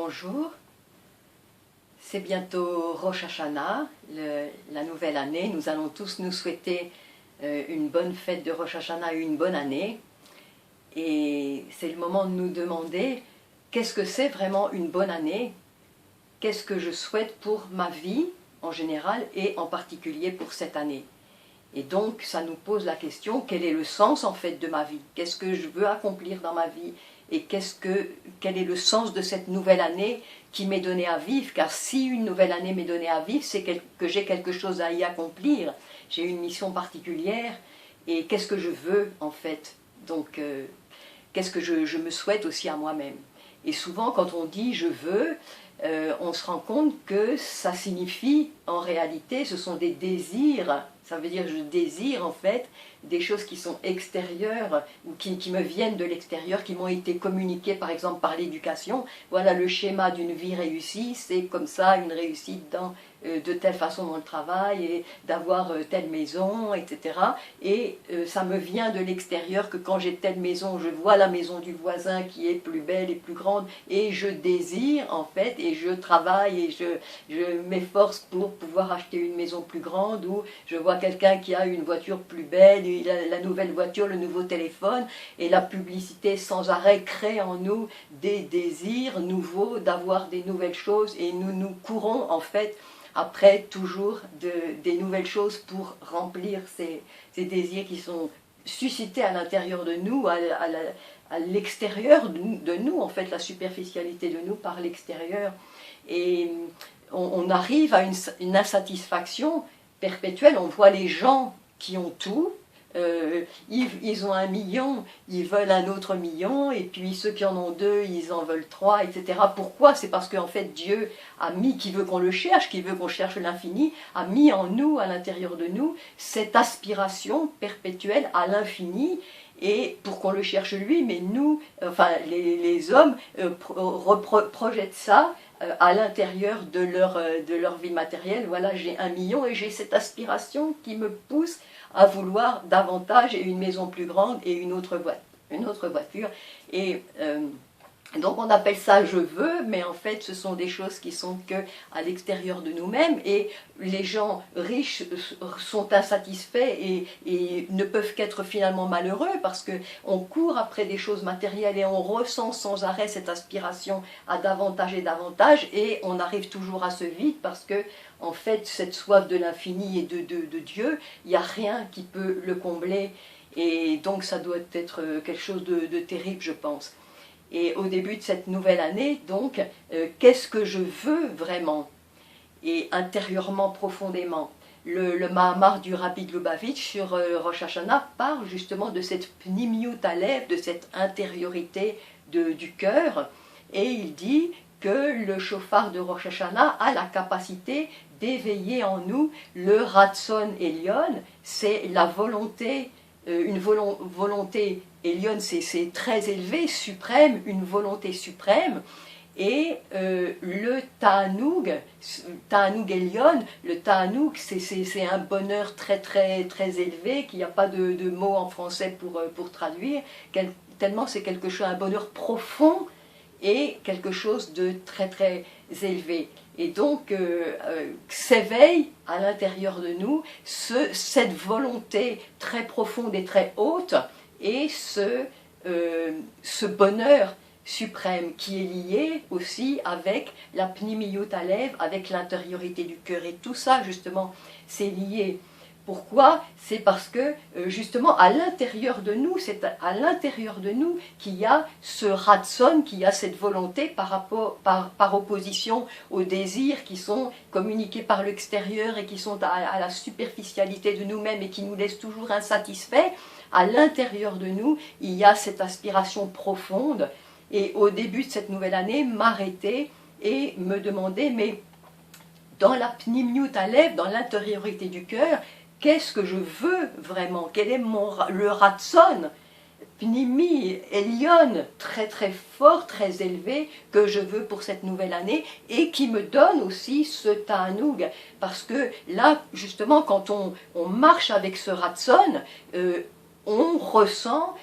Bonjour, c'est bientôt Rosh Hashanah, la nouvelle année. Nous allons tous nous souhaiter une bonne fête de Rosh Hashanah et une bonne année. Et c'est le moment de nous demander qu'est-ce que c'est vraiment une bonne année? Qu'est-ce que je souhaite pour ma vie en général et en particulier pour cette année? Et donc ça nous pose la question, quel est le sens en fait de ma vie? Qu'est-ce que je veux accomplir dans ma vie? Et quel est le sens de cette nouvelle année qui m'est donnée à vivre? Car si une nouvelle année m'est donnée à vivre, c'est que j'ai quelque chose à y accomplir. J'ai une mission particulière et qu'est-ce que je veux en fait? Donc qu'est-ce que je me souhaite aussi à moi-même? Et souvent quand on dit je veux, on se rend compte que ça signifie en réalité, ce sont des désirs. Ça veut dire je désire en fait des choses qui sont extérieures ou qui me viennent de l'extérieur, qui m'ont été communiquées par exemple par l'éducation. Voilà le schéma d'une vie réussie, c'est comme ça une réussite de telle façon dans le travail et d'avoir telle maison, etc. Et ça me vient de l'extérieur que quand j'ai telle maison, je vois la maison du voisin qui est plus belle et plus grande et je désire en fait et je travaille et je m'efforce pour pouvoir acheter une maison plus grande, ou je vois quelqu'un qui a une voiture plus belle, il a la nouvelle voiture, le nouveau téléphone, et la publicité sans arrêt crée en nous des désirs nouveaux d'avoir des nouvelles choses et nous courons en fait après toujours des nouvelles choses pour remplir ces désirs qui sont suscités à l'intérieur de nous, à l'extérieur de nous, en fait la superficialité de nous par l'extérieur. Et on arrive à une insatisfaction perpétuelle. On voit les gens qui ont tout, ils ont 1 million, ils veulent un autre million, et puis ceux qui en ont 2, ils en veulent 3, etc. Pourquoi? C'est parce qu'en fait Dieu a mis, qui veut qu'on le cherche, qui veut qu'on cherche l'infini, a mis en nous, à l'intérieur de nous, cette aspiration perpétuelle à l'infini, et pour qu'on le cherche lui, mais nous, enfin les hommes projettent ça à l'intérieur de leur vie matérielle. Voilà, j'ai 1 million et j'ai cette aspiration qui me pousse à vouloir davantage et une maison plus grande et une autre voiture. Et donc on appelle ça je veux, mais en fait ce sont des choses qui sont que à l'extérieur de nous-mêmes, et les gens riches sont insatisfaits et ne peuvent qu'être finalement malheureux parce qu'on court après des choses matérielles et on ressent sans arrêt cette aspiration à davantage et davantage, et on arrive toujours à ce vide parce que en fait cette soif de l'infini et de Dieu, il n'y a rien qui peut le combler, et donc ça doit être quelque chose de terrible, je pense. Et au début de cette nouvelle année, donc, qu'est-ce que je veux vraiment? Et intérieurement, profondément. Le Mahamar du Rabbi de Lubavitch sur Rosh Hashanah parle justement de cette pnimiut halev, de cette intériorité du cœur, et il dit que le shofar de Rosh Hashanah a la capacité d'éveiller en nous le Ratson Elyon, c'est la volonté, une volonté Elyon, c'est très élevé, suprême, une volonté suprême, et le Ta'anoug Elyon, le Ta'anoug, c'est un bonheur très élevé, qu'il n'y a pas de mot en français pour traduire, tellement c'est quelque chose, un bonheur profond et quelque chose de très élevé. Et donc s'éveille à l'intérieur de nous cette volonté très profonde et très haute, et ce bonheur suprême qui est lié aussi avec la pnimiut halev, avec l'intériorité du cœur. Et tout ça justement c'est lié. Pourquoi? C'est parce que justement à l'intérieur de nous, c'est à l'intérieur de nous qu'il y a ce ratson, qu'il y a cette volonté par opposition aux désirs qui sont communiqués par l'extérieur et qui sont à la superficialité de nous-mêmes et qui nous laissent toujours insatisfaits. À l'intérieur de nous, il y a cette aspiration profonde, et au début de cette nouvelle année, m'arrêter et me demander, mais dans la pnimiut halev, dans l'intériorité du cœur, qu'est-ce que je veux vraiment? Quel est le ratson pnimi, elyon, très fort, très élevé, que je veux pour cette nouvelle année, et qui me donne aussi ce ta'anoug? Parce que là, justement, quand on marche avec ce ratson, on ressent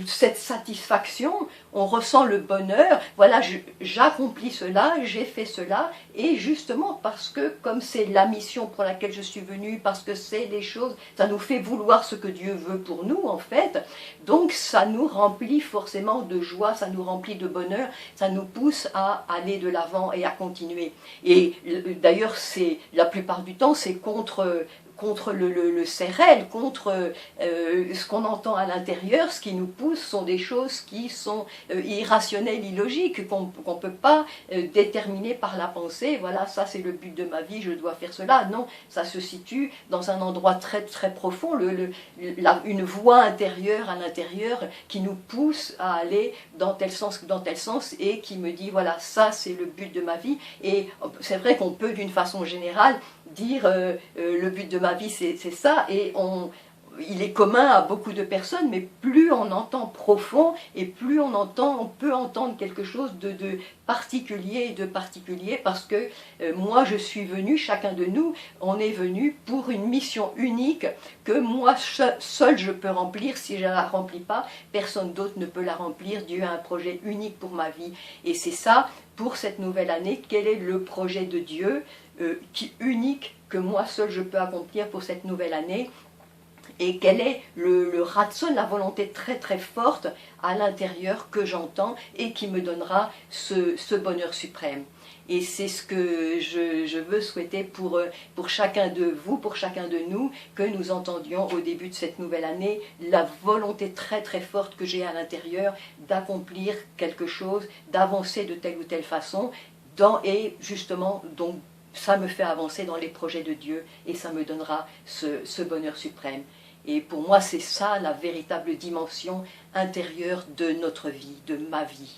cette satisfaction, on ressent le bonheur, voilà, j'accomplis cela, j'ai fait cela, et justement parce que comme c'est la mission pour laquelle je suis venue, parce que c'est les choses, ça nous fait vouloir ce que Dieu veut pour nous en fait, donc ça nous remplit forcément de joie, ça nous remplit de bonheur, ça nous pousse à aller de l'avant et à continuer. Et d'ailleurs, la plupart du temps, c'est contre le CRL, contre ce qu'on entend à l'intérieur, ce qui nous pousse sont des choses qui sont irrationnelles, illogiques, qu'on ne peut pas déterminer par la pensée. Voilà, ça c'est le but de ma vie, je dois faire cela. Non, ça se situe dans un endroit très très profond, une voix intérieure à l'intérieur qui nous pousse à aller dans tel sens et qui me dit voilà, ça c'est le but de ma vie. Et c'est vrai qu'on peut d'une façon générale dire le but de ma vie c'est ça, et il est commun à beaucoup de personnes, mais plus on entend profond et plus on peut entendre quelque chose de particulier parce que moi je suis venu, chacun de nous, on est venu pour une mission unique que moi seul je peux remplir. Si je ne la remplis pas, personne d'autre ne peut la remplir. Dieu a un projet unique pour ma vie, et c'est ça, pour cette nouvelle année, quel est le projet de Dieu unique que moi seul je peux accomplir pour cette nouvelle année, et quel est le ratson, la volonté très très forte à l'intérieur que j'entends et qui me donnera ce bonheur suprême. Et c'est ce que je veux souhaiter pour chacun de vous, pour chacun de nous, que nous entendions au début de cette nouvelle année, la volonté très très forte que j'ai à l'intérieur d'accomplir quelque chose, d'avancer de telle ou telle façon, et justement, donc, ça me fait avancer dans les projets de Dieu et ça me donnera ce bonheur suprême. Et pour moi, c'est ça la véritable dimension intérieure de notre vie, de ma vie.